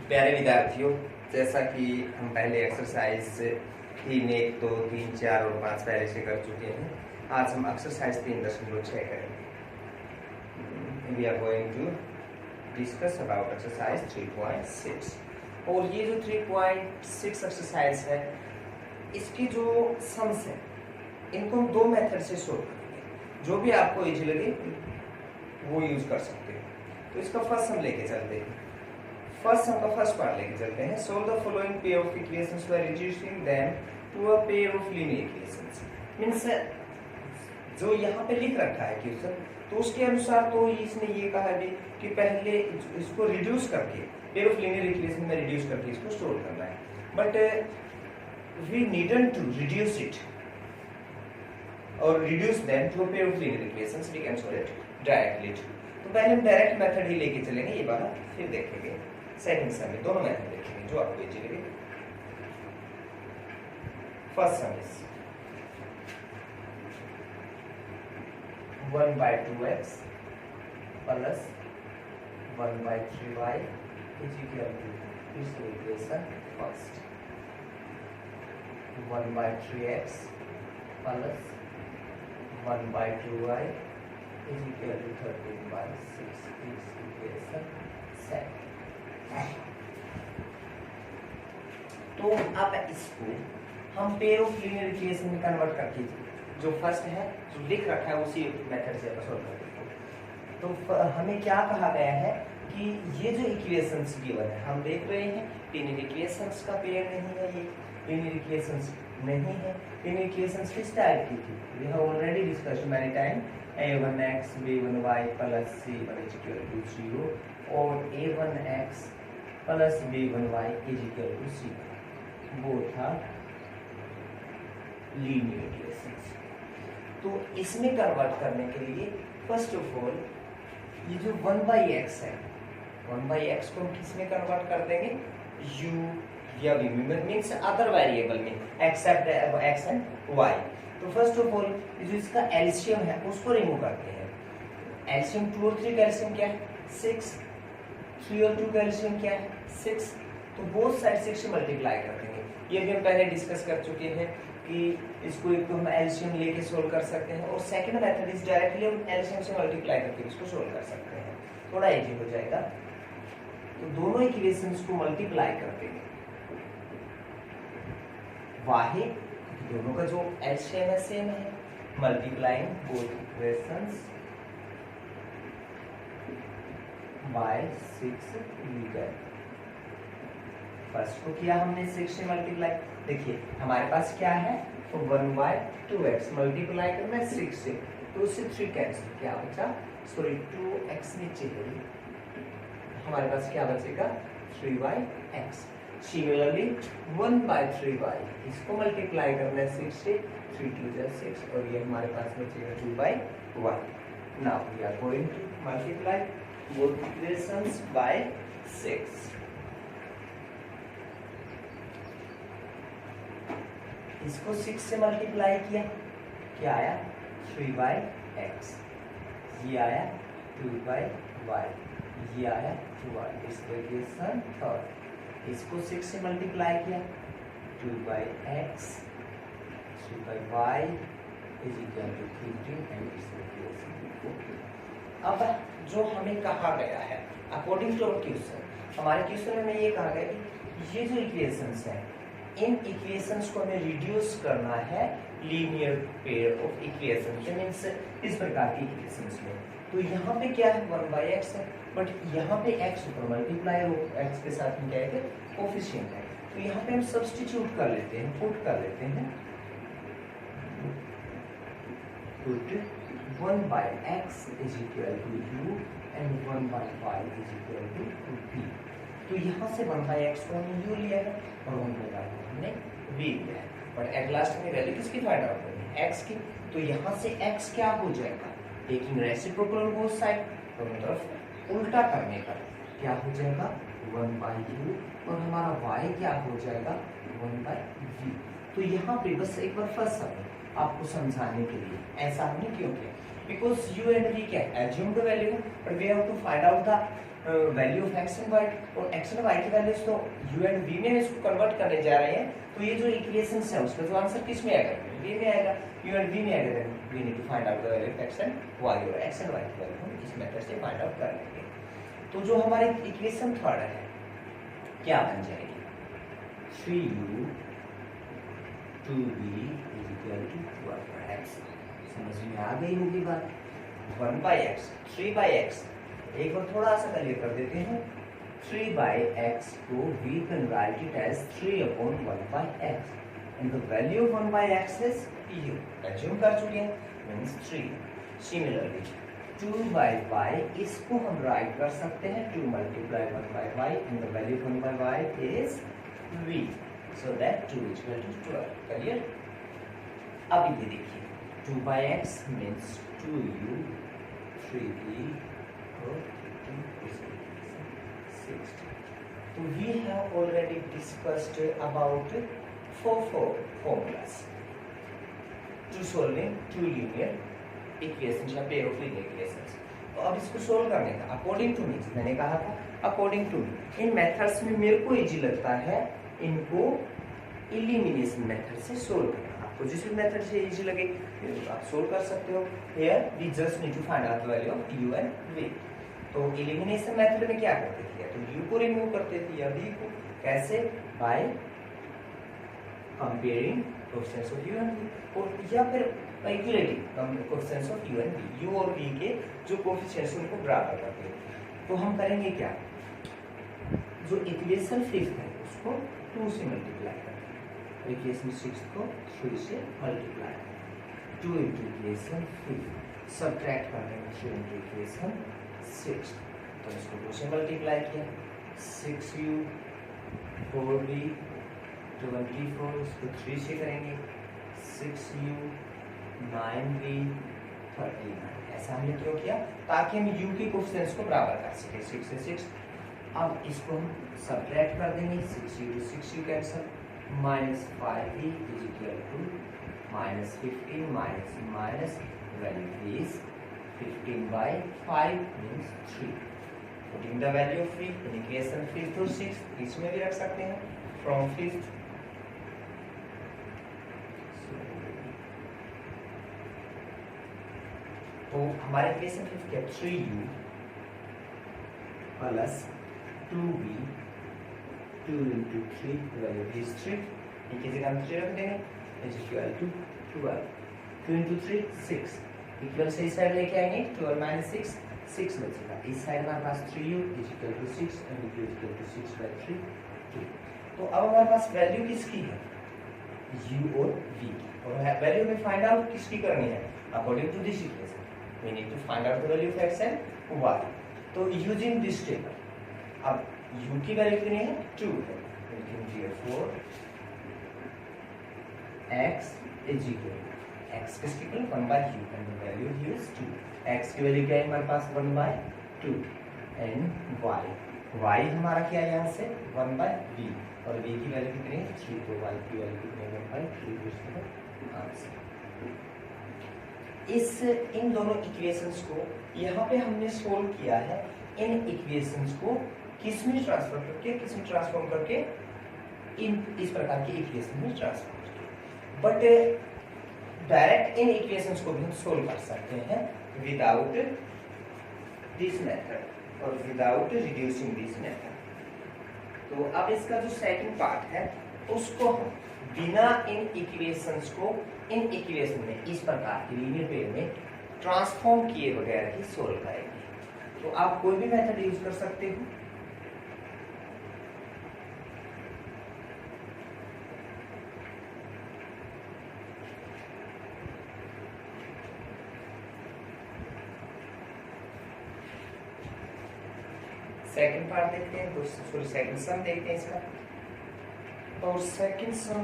प्यारे विद्यार्थियों, जैसा कि हम पहले एक्सरसाइज 3, 1, 2, 3, 4 और 5 पहले से कर चुके हैं। आज हम एक्सरसाइज 3.6 करेंगे। We are going to discuss about exercise 3.6। और ये जो 3.6 एक्सरसाइज है, इसकी जो सम्स है इनको हम दो मेथड से सोल्व करेंगे। जो भी आपको इजी लगे वो यूज कर सकते हो। तो इसका फर्स्ट हम लेके चलते हैं। फर्स्ट हम का फर्स्ट पार्ट लेके चलते हैं। Solve the following pair of equations by reducing them to a pair of linear equations. Means जो यहाँ पे लिख रखा है क्वेश्चन, तो उसके अनुसार तो इसने ये कहा भी कि पहले इसको रिड्यूस करके पेयर ऑफ लीनियर इक्वेशन में रिड्यूस करके इसको सोल्व करना है। But we needn't to reduce it और reduce them to a pair of linear equations, we can solve it directly. तो पहले हम डायरेक्ट मेथड ही लेके चलेंगे ये बात, फिर देखेंगे सेकंड सम में दोनों मेथड देखेंगे जो आपको इजी लगे। First sum is 1/2x plus 1/3y is equal to this equation first 1/3x plus 1/2y is equal to 13/6 is equation second। तो अब इसको हम पेयर ऑफ लीनियर इक्वेशन में कन्वर्ट करके जो फर्स्ट है जो लिख रखा है उसी मेथड से सॉल्व कर देंगे। तो हमें क्या कहा गया है कि ये जो इक्वेशंस गिवन है, हम देख रहे हैं लीनियर इक्वेशंस का पेयर नहीं है, ये लीनियर इक्वेशंस नहीं है। लीनियर इक्वेशंस किस टाइप की थी? We have already discussed many time a1x b1y plus c1 is equal to 0 और a1x plus b1y is equal to c। वो था लीनियर इक्वेशंस। तो इसमें कन्वर्ट करने के लिए फर्स्ट ऑफ ऑल ये जो 1/x है, 1/x को हम किस में कन्वर्ट कर देंगे? u या v में, मींस अदर वेरिएबल में एक्सेप्ट x एंड y। तो फर्स्ट ऑफ ऑल जो इसका एलसीएम है उसको रिमूव करते हैं। एलसीएम 2 और 3 का एलसीएम क्या है? 6। 3 और 2 का एलसीएम क्या है? 6। तो बोथ साइड 6 से मल्टीप्लाई कर देंगे। ये भी हम पहले डिस्कस कर चुके हैं कि इसको एक तो हम एलसीएम लेके सोल्व कर सकते हैं और सेकंड मेथड इज डायरेक्टली हम एलसीएम से मल्टीप्लाई करके इसको सोल्व कर सकते हैं, थोड़ा इजी हो जाएगा। तो दोनों इक्वेशंस को मल्टीप्लाई कर देंगे। वाहिद दोनों का जो एलसीएम है सेम है, multiplying both equations by 6 litre. First को किया हमने 6 से मल्टीप्लाई। देखिए हमारे पास क्या है, तो 1/2x मल्टीप्लाई करना है 6 से, तो उससे 3 कैंसिल, क्या बचा? सॉरी 2x नीचे है, हमारे पास क्या बचेगा? 3/x। सिमिलरली 1/3y इसको मल्टीप्लाई करना है 6 से, 3 2 6 और ये हमारे पास बचेगा 2/y। Now we are going to multiply both equations by 6। इसको 6 से मल्टीप्लाई किया, क्या आया? 3/x। ये आया 2/y, ये आया 2y। इसको इक्वेशन थर्ड। इसको 6 से मल्टीप्लाई किया, 2/x 3/y is equal to 15 and इसको इक्वेशन। अब जो हमें कहा गया है अकॉर्डिंग टू आवर क्वेश्चन, हमारे क्वेश्चन में ये कहा गया कि ये जो इक्वेशंस हैं इन इक्वेशंस को हमें रिड्यूस करना है linear pair of equations, means इस प्रकार की इक्वेशंस में। तो यहाँ पे क्या है? 1/x है, बट यहाँ पे x ऊपर मल्टीप्लाई और x के साथ में क्या है? कोफिशिएंट है। तो यहाँ पे हम सब्स्टिट्यूट कर लेते हैं, पुट कर लेते हैं, put 1/x is equal to u and 1/y is equal to v। तो यहाँ से 1/x को हमने u लिया है और 1/y को हमने v लिया है, बट एट लास्ट में वैल्यू किसकी फाइंड आउट करनी है? x की। तो यहाँ से x क्या हो जाएगा? Taking reciprocal on both side, दोनों तरफ उल्टा करने पर क्या हो जाएगा? 1/u और हमारा y क्या हो जाएगा? 1/v। तो यहाँ पे बस एक बार फर्स्ट समय आपको समझाने के लिए ऐसा हमने क्यों किया? बिकॉज u एंड v क्या है? एज्यूम्ड वैल्यू है, but we have to find out the value of x and y, और एक्स एंड वाई की वैल्यूज तो यू एंड वी में इसको कन्वर्ट करने जा रहे हैं, तो ये जो इक्वेशन है उसका जो आंसर किस में आएगा, वी में आएगा, यू एंड वी में आएगा, then we need to find out the value of x and y, और एक्स एंड वाई की वैल्यू हम इस मेथड से फाइंड आउट कर लेंगे। तो जो हमारी इक्वेशन थर्ड है क्या बन जाएगी, 3u 2v = 12x। समझ में आ गई होगी बात। 1/x 3/x, एक बार थोड़ा सा क्लियर कर देते हैं। 3/x को we can write it as 3/1/x and the value of 1/x is u, assume कर चुके हैं, means 3। Similarly 2/y, इसको हम राइट कर सकते हैं 2 × 1/y and the value of 1/y is v, so that 2 = 12। Clear. अब ये देखिए 2/x means 2u 3v और 2 is 60। So we have already discussed about four formulas to solving two linear equations या pair of linear equations। तो अब इसको solve करने का अकॉर्डिंग टू मी, मैंने कहा था अकॉर्डिंग टू मी, इन मेथड्स में मेरे को इजी लगता है इनको एलिमिनेशन मेथड से सोल्व करना। आपको जिस भी मेथड से इजी लगे आप सोल्व कर सकते हो। Here we just need to find out the value of u and v। तो एलिमिनेशन मेथड में क्या करते थे, तो u को रिमूव करते थे या v को, कैसे, by comparing coefficients of u and v, और या फिर equating coefficients of u and v, u और v के जो कोएफिशिएंट्स उनको बराबर करते हैं। तो हम करेंगे क्या, जो इक्वेशन 5 है उसको 2 से मल्टीप्लाई करते हैं, इक्वेशन 6 को 3 से मल्टीप्लाई, 2 into इक्वेशन 5 सब्ट्रैक्ट कर देंगे 3 into इक्वेशन 6, तो इसको 2 से मल्टीप्लाई किया, 6u 4v 24, इसको 3 से करेंगे 6u 9v 39। ऐसा हमने क्यों किया, ताकि हम u के कोएफिशिएंट्स को बराबर कर सके, 6 से 6। अब इसको हम सब्ट्रैक्ट कर देंगे, 6u to 6u cancel, -5v = -15 minus value is 15/5 means 3। Putting the value of v in equation 5th और 6th, इसमें भी रख सकते हैं from 5th। तो हमारे इक्वेशन 5 क्या, 3u plus 2v 2 into 3 value is 3, इनकी जगह हम 3 रख देंगे, is equal to 12, 2 into 3 6, equal से इस साइड लेके आएंगे 12 - 6 6 बचेगा, इस साइड हमारे पास 3u is equal to 6 and u equal to 6/3 2। तो अब हमारे पास वैल्यू किसकी है, u और v की, और वैल्यू में फाइंड आउट किसकी करनी है, according to this equation we need to find out the value of x and y। तो यूजिंग दिस टेबल, अब u की वैल्यू कितनी है, 2 है, therefore x is equal to x किसकी equal 1/u and the value here is 2। x की value क्या है हमारे पास 1/2 and y हमारा क्या है यहाँ से 1/v, और v की वैल्यू कितनी है 3, तो y की वैल्यू कितनी है 1/3, इसका आंसर। इन दोनों इक्वेशंस को यहाँ पे हमने सोल्व किया है, इन इक्वेशंस को किसमें ट्रांसफॉर्म करके इन इस प्रकार की इक्वेशन में ट्रांसफॉर्म करके, बट डायरेक्ट इन इक्वेशंस को भी हम सोल्व कर सकते हैं विदाउट दिस मेथड और विदाउट रिड्यूसिंग दिस मेथड। तो अब इसका जो सेकंड पार्ट है उसको हम बिना इन इक्वेशंस को इन इक्वेशन में इस प्रकार की लीनियर पेयर में ट्रांसफॉर्म किए बगैर ही सोल्व करेंगे। तो आप कोई भी मेथड यूज कर सकते हो। सेकंड पार्ट देखते हैं, सॉरी सेकंड सम देखते हैं इसका। और सेकंड सम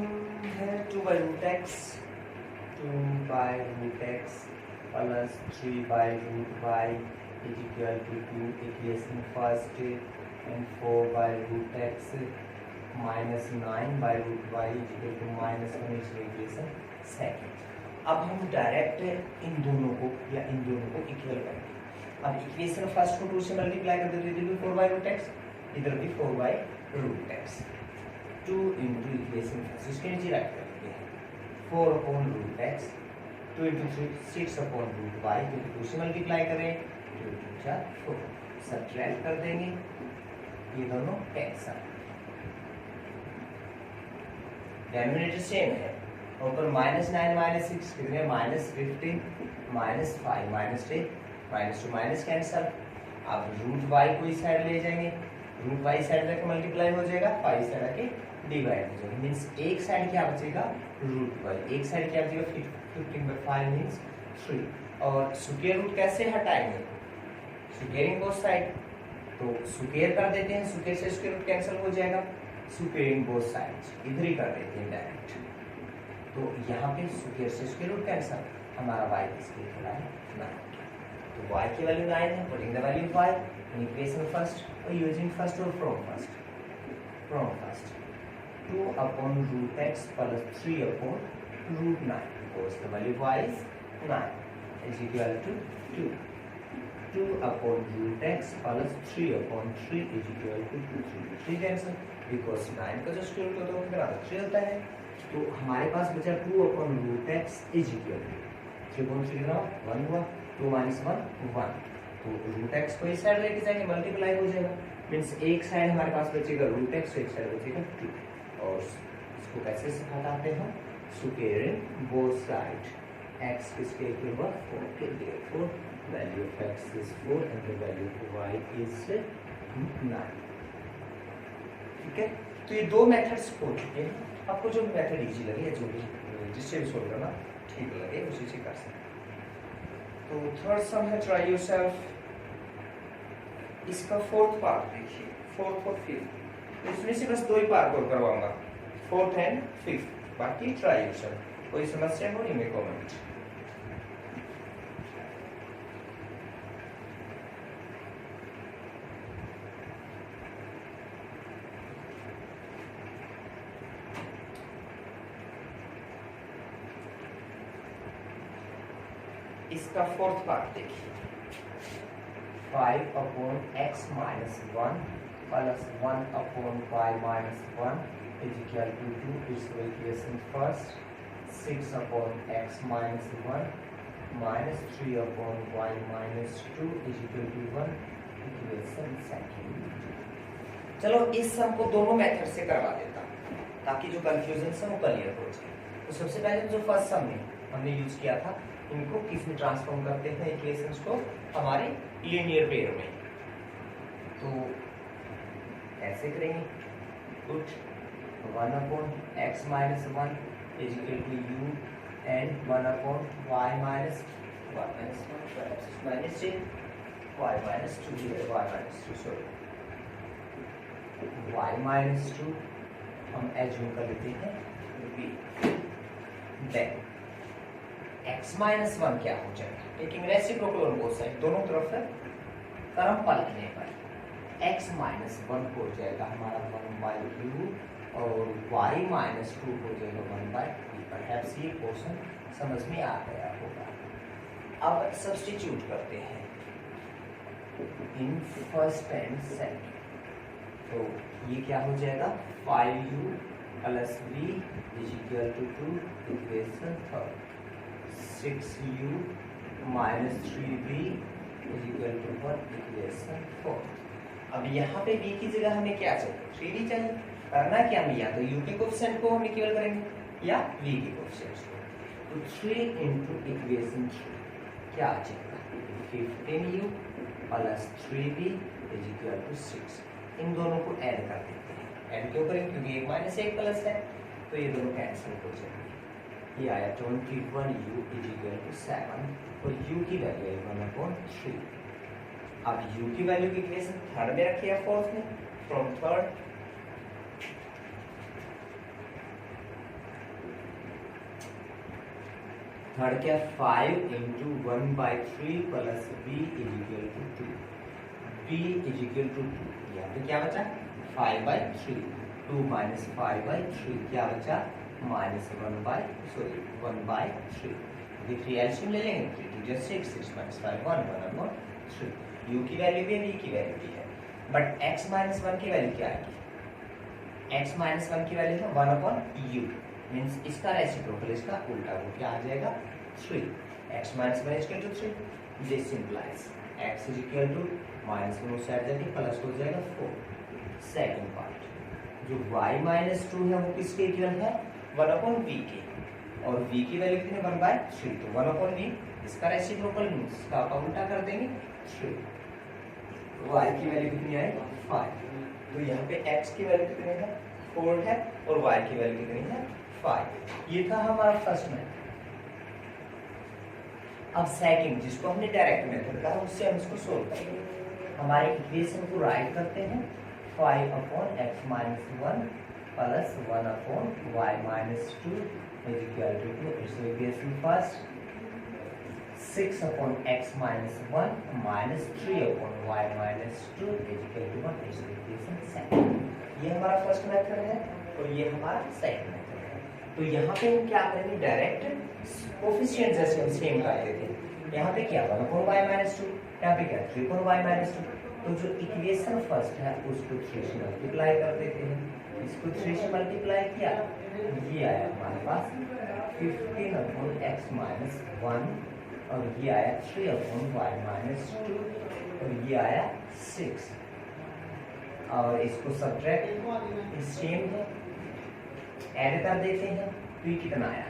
है 2/√x 2/√x plus 3/√y is equal to 2, equation first, and 4/√x minus 9/√y is equal to -1, equation second. अब हम डायरेक्ट इन दोनों को या इन दोनों को इक्वल करेंगे। अब इक्वेशन फर्स्ट को 2 से मल्टीप्लाई कर दो तो इधर भी 4 बाई रूट एक्स, इधर भी 4 by root x. 2 into equation first, इसके नीचे राइट कर देते हैं 4 upon root x, 2 into 3 6 upon root y, क्योंकि 2 से मल्टीप्लाई करें 2 इंटू 4 4, सब्ट्रैक्ट कर देंगे, ये दोनों कैंसल, डिनोमिनेटर सेम है, ऊपर -9 -6 कितने -15 -5 -3 -2 माइनस कैंसल। अब रूट वाई को इस साइड ले जाएंगे, रूट वाई साइड जाके मल्टीप्लाई हो जाएगा, वाई साइड आके डिवाइड हो जाएगा, मींस एक साइड क्या बचेगा रूट वाई, एक साइड क्या बचेगा 15/5 मींस 3। और स्क्वायर रूट कैसे हटाएंगे, स्क्वायरिंग बोथ साइड, तो स्क्वायर कर देते हैं, स्क्वायर से स्क्वायर रूट कैंसिल हो जाएगा, स्क्वायरिंग बोथ साइड्स इधर ही कर देते हैं डायरेक्ट, तो यहाँ पे स्क्वायर से स्क्वायर रूट कैंसिल, हमारा y किसके इक्वल है 9, तो y की वैल्यू 9 है, putting the value 5 in equation first और यूजिंग फर्स्ट और from first 2 upon root x plus 3 upon root 9, because the value y is 9 is equal to 2 upon root x plus 3 upon 3 is equal to 2, 3 cancel, because 9 का जो square root होता है उसका 3 होता है, तो हमारे पास बचा 2 upon root x is equal to 3 upon 3 कितना 1 हुआ, 2 माइनस 1 1, तो रूट एक्स को इस साइड लेके जाएंगे मल्टीप्लाई हो जाएगा, मींस एक साइड हमारे पास बचेगा रूट एक्स, एक साइड बचेगा 2, और इसको कैसे हटाते हैं स्क्वायरिंग बोथ साइड, x किसके इक्वल हुआ 4 के, therefore value of x is 4 and the value of y is 9। ठीक है, तो ये दो मेथड्स हो चुके हैं, आपको जो मेथड इजी लगे, जो भी जिससे भी सोल्व करना ठीक लगे उसी से कर सकते। तो थर्ड सम है ट्राई योरसेल्फ, इसका फोर्थ पार्ट देखिए, फोर्थ और फिफ्थ, इसमें से बस 2 ही पार्ट और करवाऊंगा, फोर्थ एंड फिफ्थ, बाकी ट्राई योरसेल्फ। कोई समस्या हो इनमें कमेंट। इसका फोर्थ पार्ट देखिए, 5 upon x minus 1 plus 1 upon y minus 1 is equal to 2, इसको equation first, 6 upon x minus 1 minus 3 upon y minus 2 is equal to 1, equation second. चलो इस सम को दोनों मेथड से करवा देता हूं ताकि जो कंफ्यूजन है वो क्लियर हो जाए। तो सबसे पहले जो फर्स्ट सम में हमने यूज किया था, इनको किस में ट्रांसफॉर्म करते हैं इक्वेशंस को, हमारे लीनियर पेयर में, तो ऐसे करेंगे, put 1 upon x minus 1 is equal to u and 1 upon y minus 1 minus 3 y minus 2 y minus 2 sorry y minus 2 हम एज्यूम कर लेते हैं b, देन x माइनस 1 क्या हो जाएगा, taking reciprocal on both side, दोनों तरफ से क्रम पलटने पर x माइनस 1 हो जाएगा हमारा 1 बाई u और y माइनस 2 हो जाएगा 1 बाई v। परहैप्स ये क्वेश्चन समझ में आ गया होगा। अब सब्स्टिट्यूट करते हैं इन फर्स्ट एंड सेकंड, तो ये क्या हो जाएगा 5u plus v is equal to 2, equation third, 6u minus 3v is equal to 1, equation fourth. अब यहाँ पे v की जगह हमें क्या चाहिए 3v चाहिए, करना क्या हमें, या तो u के कोएफिशिएंट को हम इक्वल करेंगे या v के कोएफिशिएंट को, तो 3 इंटू इक्वेशन 3 क्या आ जाएगा 15u plus 3v is equal to 6, इन दोनों को ऐड कर देते हैं, ऐड क्यों करेंगे क्योंकि 1 माइनस 1 प्लस है, तो ये दोनों कैंसिल हो जाएंगे, ये आया 21u इज इक्वल टू 7 और u की वैल्यू है 1/3। अब u की वैल्यू की इक्वेशन थर्ड में रखी है, फोर्थ में, फ्रॉम थर्ड थर्ड क्या 5 into 1/3 plus b is equal to 2, b is equal to 2, यहाँ पे क्या बचा 5/3, 2 माइनस 5/3 क्या बचा माइनस 1/3, देखिए एलसीएम ले लेंगे 3 2 6 6 माइनस 5 1 1 1 3, u की वैल्यू भी है, v की वैल्यू भी है, बट x माइनस 1 की वैल्यू क्या आएगी? x माइनस 1 की वैल्यू है 1 अपॉन u, मीन्स इसका रेसिप्रोकल, इसका उल्टा, वो क्या आ जाएगा 3, x minus 1 is equal to 3, this implies x is equal to minus 1 उस साइड जाके प्लस हो जाएगा 4। सेकंड पार्ट, जो y माइनस 2 है वो किसके इक्वल है 1 अपॉन v के, और v की वैल्यू कितनी 1/3, तो 1 अपॉन v इसका रेसिप्रोकल मीन्स इसका आप उल्टा कर देंगे 3, y की वैल्यू कितनी आई 5, तो यहाँ पे x की वैल्यू कितनी है 4 है और y की वैल्यू कितनी है 5। ये था हमारा फर्स्ट मेथड। अब सेकंड, जिसको हमने डायरेक्ट मेथड कहा, उससे हम इसको सोल्व करेंगे। हमारे इक्वेशन को राइट करते हैं 5 upon x minus 1 plus 1 upon y minus 2 is equal to 2, इसको equation first, 6 upon x minus 1 minus 3 upon y minus 2 is equal to 1, इसको इक्वेशन सेकंड। ये हमारा फर्स्ट मेथड है और ये हमारा सेकंड मेथड है। तो यहाँ पे हम क्या करेंगे, डायरेक्ट कोफिशिएंट जैसे हम सेम करते थे, यहाँ पे क्या 1 अपॉन y माइनस 2, यहाँ पे क्या 3 अपॉन y माइनस 2, तो जो इक्वेशन फर्स्ट है उसको 3 से मल्टीप्लाई कर देते हैं, इसको 3 से मल्टीप्लाई किया, ये आया हमारे पास 15 अपॉन x माइनस 1 और ये आया 3 अपॉन y माइनस 2 और ये आया 6, और इसको सब्ट्रैक्ट सेम है, ऐड कर देते हैं, तो ये कितना आया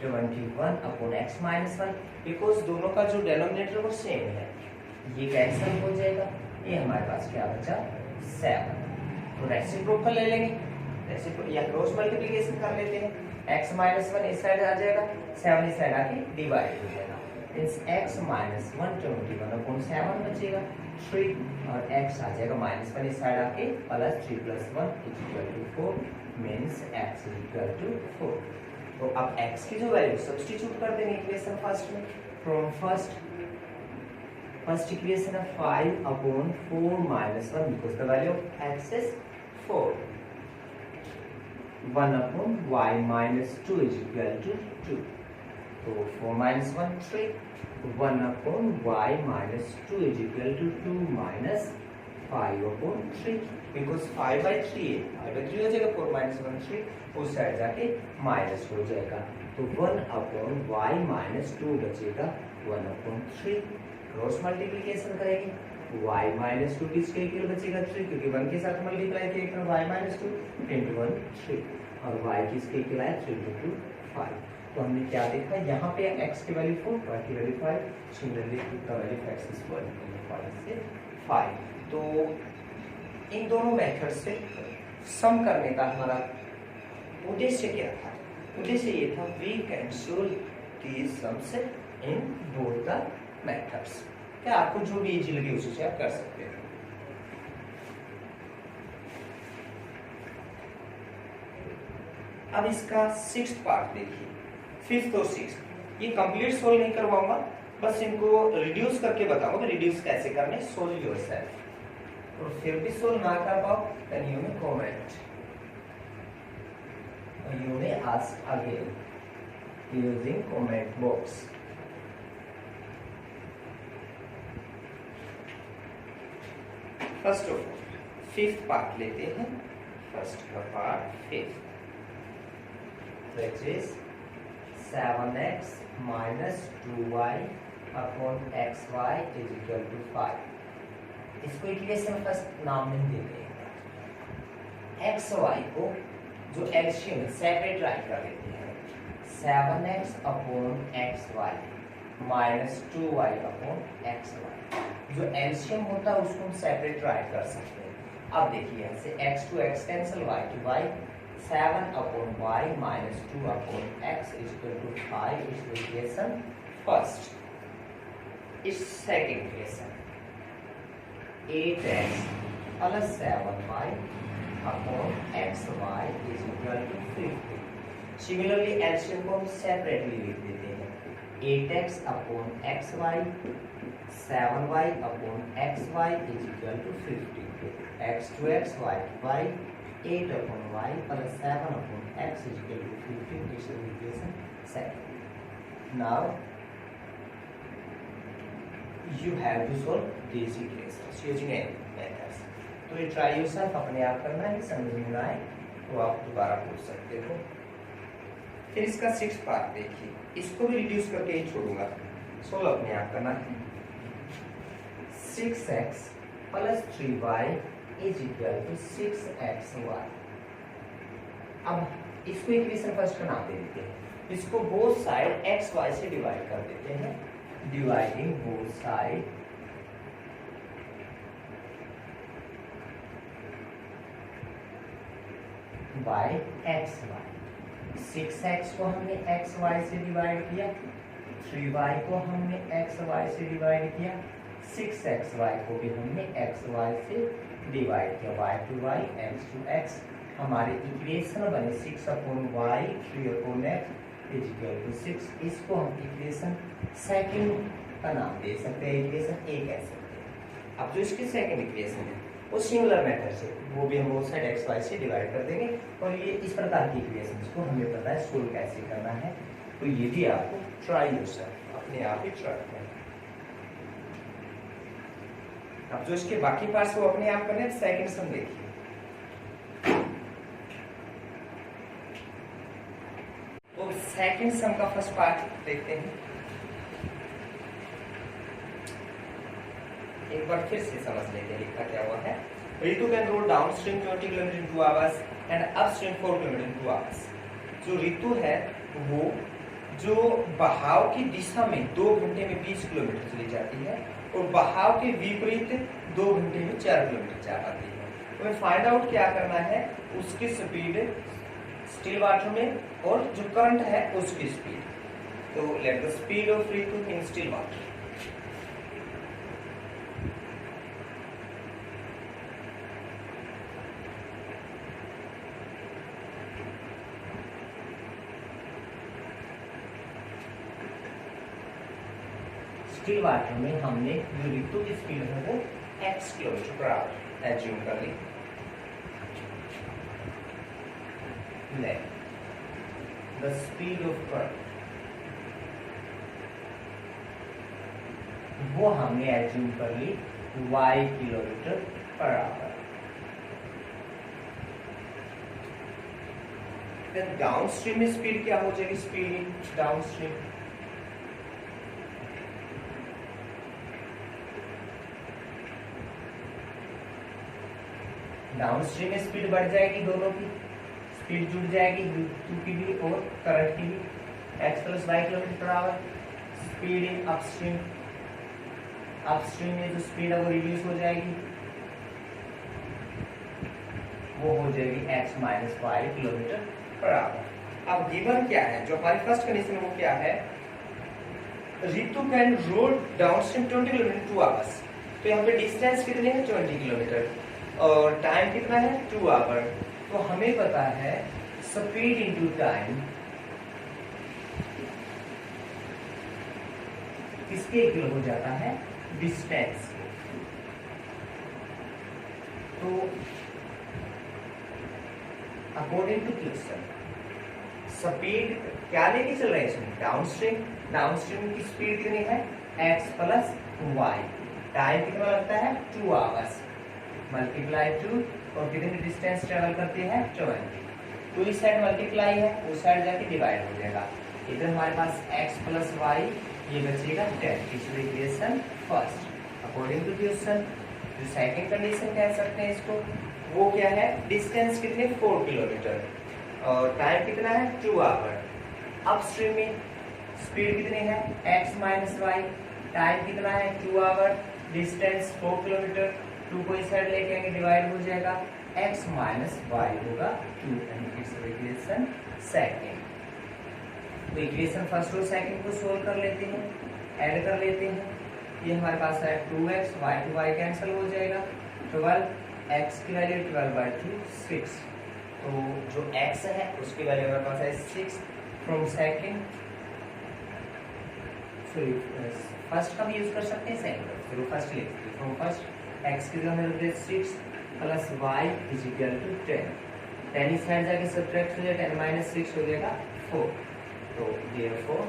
21 अपॉन x माइनस 1, बिकॉज दोनों का जो डिनोमिनेटर वो सेम है, ये कैंसिल हो जाएगा, ये हमारे पास क्या बचा 7, तो रेसिप्रोकल ले लेंगे, रेसिप्रोकल या क्रॉस मल्टीप्लिकेशन कर लेते हैं, x माइनस 1 इस साइड आ जाएगा, 7 इस साइड आके डिवाइड हो जाएगा, मींस x माइनस 1 21 अपॉन 7 बचेगा 3, और x आ जाएगा माइनस 1 इस साइड आके plus 3 plus 1 is equal to 4, means x is equal to 4। तो अब x की जो वैल्यू सब्स्टिट्यूट कर देंगे इक्वेशन फर्स्ट में, फ्रॉम फर्स्ट इक्वेशन है 5 upon 4 minus 1 because the value of x is 4, 1 upon y minus 2 is equal to 2, तो 4 minus 1 3, 1 upon y minus 2 is equal to 2 minus 5 upon 3, because 5 by 3 है, 5 by 3 हो जाएगा, 4 minus 1 3, उस side जाके minus हो जाएगा, तो 1 अपॉन y माइनस 2 बचेगा 1 अपॉन 3, क्रॉस मल्टीप्लिकेशन करेंगे, y माइनस 2 किसके इक्वल बचेगा 3, क्योंकि 1 के साथ मल्टीप्लाई किया y माइनस 2 इंटू 1 3, और y किसके इक्वल आया 3 इंटू 5। तो हमने क्या देखा, यहाँ पे x की वैल्यू 4, y की value 5, similarly the value of x is 1 से 5। तो इन दोनों मेथड से सम करने का हमारा उद्देश्य क्या था, उद्देश्य ये था we can solve these sums in both the methods, क्या आपको जो भी इजी लगे उसी से आप कर सकते हैं। अब इसका 6th पार्ट देखिए, 5th और 6th, ये कंप्लीट सोल्व नहीं करवाऊंगा, बस इनको रिड्यूस करके बताऊंगा रिड्यूस कैसे करने, सोल्व योरसेल्फ, और फिर भी सोल्व ना कर पाओ then you may comment, you may ask again using comment box। First of all 5th part लेते हैं, फर्स्ट का part 5th, which is 7x minus 2y upon xy is equal to 5। इसको इक्वेशन फर्स्ट नाम नहीं देते हैं, x Y को जो एलसीएम सेपरेट राइट कर देते हैं, 7x upon x y minus 2y upon x y, जो एलसीएम होता है उसको हम सेपरेट राइट कर सकते हैं। अब देखिए ऐसे x to x cancel, y to y, 7 upon y minus 2 upon x is equal to 5 is equation first. इस second equation 8x plus 7y upon xy is equal to 50। Similarly LCM को हम separately लिख देते हैं, 8x upon xy 7y upon xy is equal to 50, x to x, y to y, 8 upon y plus 7 upon x is equal to 15. This is equation second. Now you have to solve these equations using any methods. तो ये try yourself अपने आप करना है, समझ में ना आए तो आप दोबारा पूछ सकते हो। फिर इसका 6 पार्ट देखिए, इसको भी रिड्यूस करके ही छोड़ूंगा, सोल्व अपने आप करना है। 6x plus 3y is equal to 6xy। अब इसको इक्वेशन फर्स्ट का नाम दे देते हैं, इसको बोथ साइड एक्स वाई से डिवाइड कर देते हैं, dividing both side by x y. 6x को हमने एक्स वाई से डिवाइड किया, 3y को हमने एक्स वाई से डिवाइड किया, 6xy को भी हमने एक्स वाई से डिवाइड किया, y to y x to x। हमारे इक्वेशन बने 6/y 3/x is equal to 6। इसको हम इक्वेशन सेकंड का नाम दे सकते हैं, इक्वेशन ए कह सकते हैं। अब जो इसकी सेकंड इक्वेशन है वो सिमिलर मेथड से, वो भी हम बोथ साइड एक्स वाई से डिवाइड कर देंगे, और ये इस प्रकार की इक्वेशन को हमें पता है सोल्व कैसे करना है। तो ये भी आपको ट्राई योरसेल्फ, अपने आप ही ट्राई करें। अब जो इसके बाकी पार्ट्स वो अपने आप करने, सेकंड सम देखिए। तो सेकंड सम का फर्स्ट पार्ट देखते हैं, एक बार फिर से समझ लेते हैं लिखा क्या हुआ है। Ritu can roll down stream 20 kilometre in 2 hours and up stream 4 kilometre in 2 hours. जो रितु है वो जो बहाव की दिशा में 2 घंटे में 20 किलोमीटर चली जाती है और बहाव के विपरीत 2 घंटे में 4 किलोमीटर जा पाती है। तो हमें फाइंड आउट क्या करना है, उसकी स्पीड स्टिल वाटर में और जो करंट है उसकी स्पीड। तो let the speed of Ritu in still water. Still water में हमने जो रितु की स्पीड है वो x kilometre per hour assume कर ली। द स्पीड ऑफ करंट वो हमने एज्यूम कर ली y kilometre per hour. Then downstream में स्पीड क्या हो जाएगी, speed in downstream downstream में स्पीड बढ़ जाएगी, दोनों की स्पीड जुड़ जाएगी, रितु की भी और करंट की भी, x plus y kilometre per hour. Speed in upstream, upstream में जो स्पीड है वो रिड्यूस हो जाएगी, वो हो जाएगी x minus y kilometre per hour. अब गिवन क्या है, जो हमारी फर्स्ट कंडीशन है वो क्या है, Ritu can roll down stream 20 kilometre in 2 hours. तो यहाँ पे डिस्टेंस कितने हैं, 20 किलोमीटर, और टाइम कितना है, 2 आवर। तो हमें पता है स्पीड इनटू टाइम किसके इक्वल हो जाता है, डिस्टेंस। तो अकॉर्डिंग टू क्वेश्चन स्पीड क्या लेके चल रहे हैं इसमें, डाउन स्ट्रीम। डाउन स्ट्रीम की स्पीड कितनी है, x प्लस वाई। टाइम कितना लगता है, 2 आवर्स मल्टीप्लाई 2, और कितनी डिस्टेंस ट्रेवल करती है, 20। तो इस साइड मल्टीप्लाई है, उस साइड जाके डिवाइड हो जाएगा। इधर हमारे पास x प्लस वाई, ये बचेगा 10। इसलिए equation first according to question. जो सेकंड कंडीशन कह सकते हैं इसको, वो क्या है, डिस्टेंस कितने 4 किलोमीटर और टाइम कितना है 2 आवर। अपस्ट्रीम में स्पीड कितनी है, x माइनस वाई, टाइम कितना है 2 आवर, डिस्टेंस 4 किलोमीटर। 2 को इस साइड लेके आएंगे, डिवाइड हो जाएगा, x माइनस वाई होगा 2। Equation second. तो इक्वेशन फर्स्ट और सेकंड को सोल्व कर लेते हैं, ऐड कर लेते हैं। ये हमारे पास है 2x, y to y cancel हो जाएगा, 12, x की वैल्यू 12/2 6। तो जो x है उसकी वैल्यू हमारे पास है 6 फ्रॉम सेकंड, सॉरी फर्स्ट का भी यूज कर सकते हैं, सेकंड का। चलो फर्स्ट लिखते हैं, फ्रॉम फर्स्ट x की value 6 plus y is equal to 10। 10 इस साइड जाके सब्ट्रैक्ट हो जाएगा, 10 माइनस 6 हो जाएगा 4। तो therefore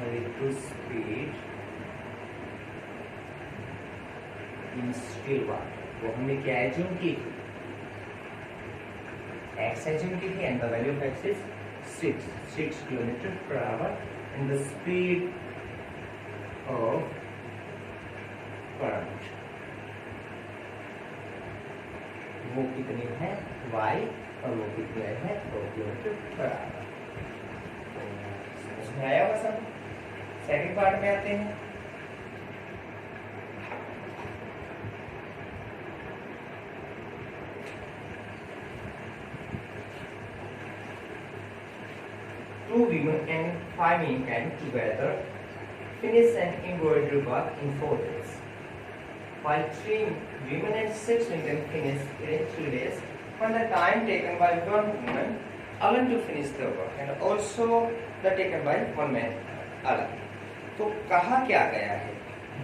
reduce speed in still water. वो हमने क्या एज्यूम की थी? x एज्यूम की थी and the value of x is 6 kilometre per our and the speed of current वो कितनी है y और वो कितनी है 2 किलोमीटर पर आवर। समझ में आया होगा सब। सेकंड पार्ट में आते हैं। Two women and 5 men can together finish an embroidery work in 4 days, while 3 women and 6 men can finish it in 3 days. When the time taken by one woman alone to finish the work and also the taken by one man alone. तो कहा क्या गया है?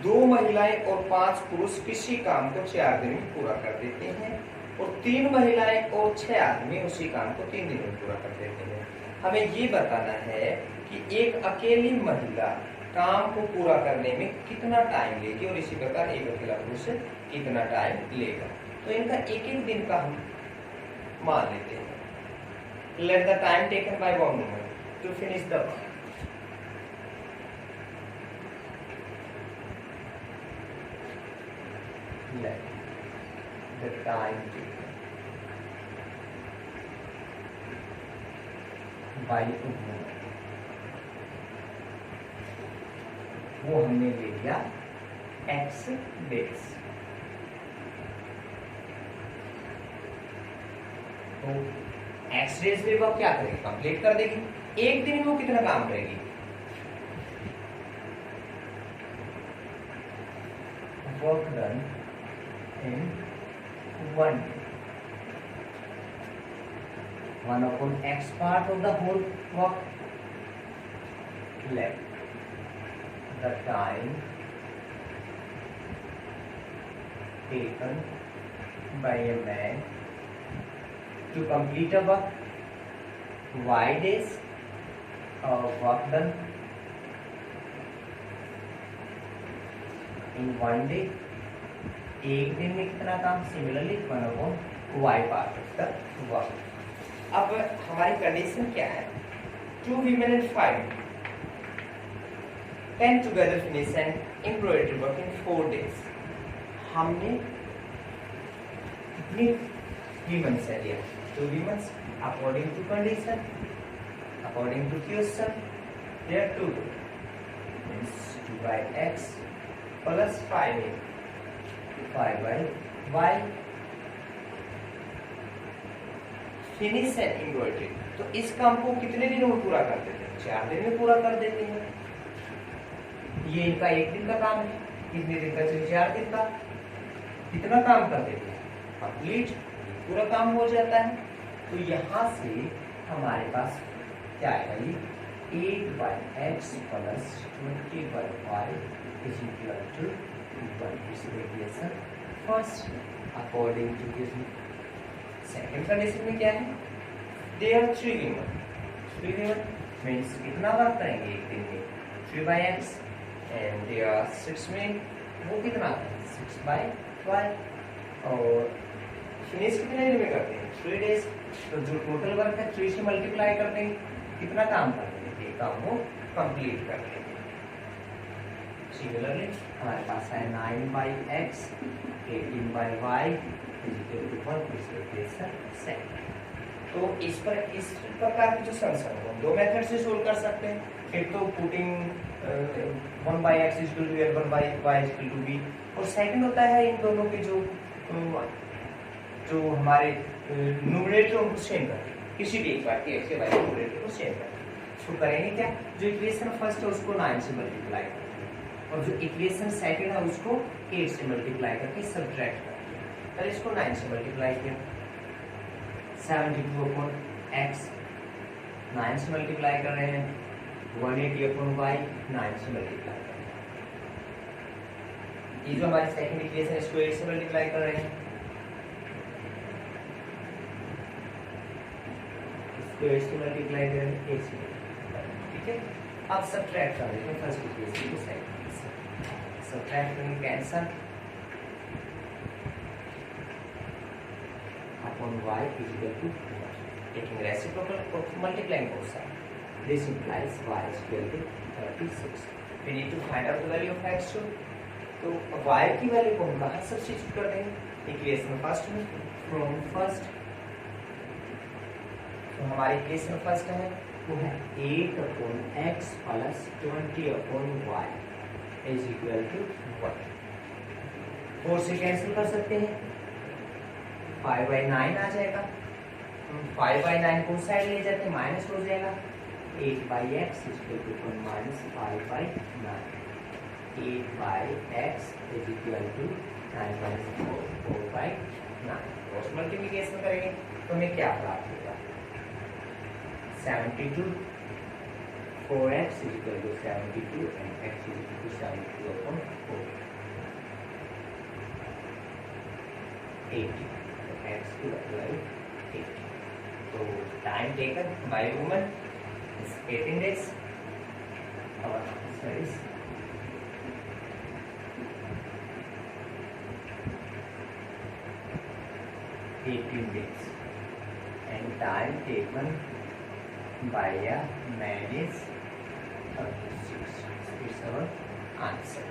2 महिलाएं और 5 पुरुष किसी काम को 4 दिन में पूरा कर देते हैं और 3 महिलाएं और 6 आदमी उसी काम को 3 दिन में पूरा कर देते हैं। हमें ये बताना है कि एक अकेली महिला काम को पूरा करने में कितना टाइम लेगी और इसी प्रकार एक अकेला पुरुष कितना टाइम लेगा। तो इनका एक दिन का हम मान लेते हैं। Let the time taken by one woman to finish the work. Let the time taken by woman, वो हमने ले लिया x डेज। तो x डेज में वो क्या करेगी? कंप्लीट कर देगी। एक दिन में वो कितना काम करेगी? Work done in 1 day, 1/x part of the whole work. Let the time taken by a man to complete a work, y days work done in 1 day, एक दिन में कितना काम? Similarly 1/y part of the work. अब हमारी condition क्या है? 2 women and 5 men can together finish an embroidery work in 4 days. हमने कितनी women से लिया? 2 women according to condition, according to question, there 2 means 2 by x plus 5 by y. Finish and embroidery, तो इस काम को कितने दिनों में पूरा कर देते हैं? 4 दिन में पूरा कर देते हैं। ये इनका एक दिन का काम है। कितने दिन का? 4 दिन का। कितना काम कर देते हैं? कंप्लीट, पूरा काम हो जाता है। तो यहाँ से हमारे पास क्या आएगा? ये 8 by x plus 20 by y is equal to 1 is radiation first according to this. Second condition में क्या है? They are 3 women, 3 women means कितना वर्क करेंगे एक दिन में? 3 by x and they are 6 men, वो कितना? 6 by y। और फिनिश कितने दिन में करते हैं? 3 days। तो जो टोटल वर्क है 3 से मल्टीप्लाई कर देंगे, कितना काम कर देंगे? एक काम को कंप्लीट कर देंगे। सिमिलरली हमारे पास है 9 by x, 18 by y तो इस प्रकार की जो समीकरण को 2 मेथड से सोल्व कर सकते हैं। एक तो putting 1 by x is equal to l, 1 by y is equal to b, और सेकंड होता है इन दोनों के जो हमारे न्यूमरेटर उनको सेम करके किसी भी एक बार के x के y न्यूमरेटर को सेम करके तो करेंगे क्या? जो इक्वेशन फर्स्ट है उसको 9 से मल्टीप्लाई करेंगे और जो इक्वेशन सेकंड है उसको 8 से मल्टीप्लाई करके सब्ट्रैक्ट करेंगे। पहले इसको 9 से मल्टीप्लाई किया, 72 अपॉन x 9 से मल्टीप्लाई कर रहे हैं, 180 अपॉन y 9 से मल्टीप्लाई कर रहे हैं। ये जो हमारी सेकंड इक्वेशन है इसको 8 से मल्टीप्लाई कर रहे हैं, इसको 8 से मल्टीप्लाई कर रहे हैं, 8 से। ठीक है, अब सब्ट्रैक्ट कर देते हैं फर्स्ट इक्वेशन को सेकंड से। सब्ट्रैक्ट करेंगे cancel upon y is equal to 4. Taking reciprocal multiplying both sides. This implies y is equal to 36. We need to find out the value of x2. तो y की value को हम बाहर substitute कर देंगे equation first में from first. तो हमारी इक्वेशन फर्स्ट है वो है 8 upon x plus 20 upon y is equal to 1। 4 से कैंसिल कर सकते हैं, 5/9 आ जाएगा। 5/9 को साइड ले जाते माइनस हो जाएगा, 8/x is equal to minus 5/9। 8/x is equal to 9 minus 4/9। Cross multiplication करेंगे तो हमें क्या प्राप्त होगा, 72। 4x is equal to 72 and x is equal to 72 upon 4 80। तो x की वैल्यू 80। तो time taken by woman is 18 days. Our answer is 18 days. And time taken by a man is 36. It's our answer.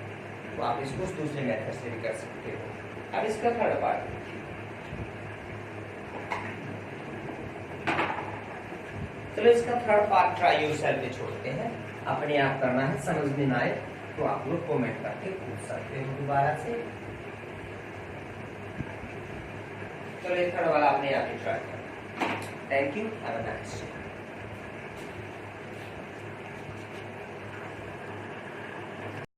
तो आप इसको दूसरे method से भी कर सकते हो। अब इसका थर्ड पार्ट, चलो इसका थर्ड पार्ट ट्राई योरसेल्फ पे छोड़ते हैं, अपने आप करना है। समझ में ना आए तो आप लोग कमेंट करके पूछ सकते हो दोबारा से। चलो ये थर्ड वाला अपने आप ही ट्राई करो। Thank you, have a nice day.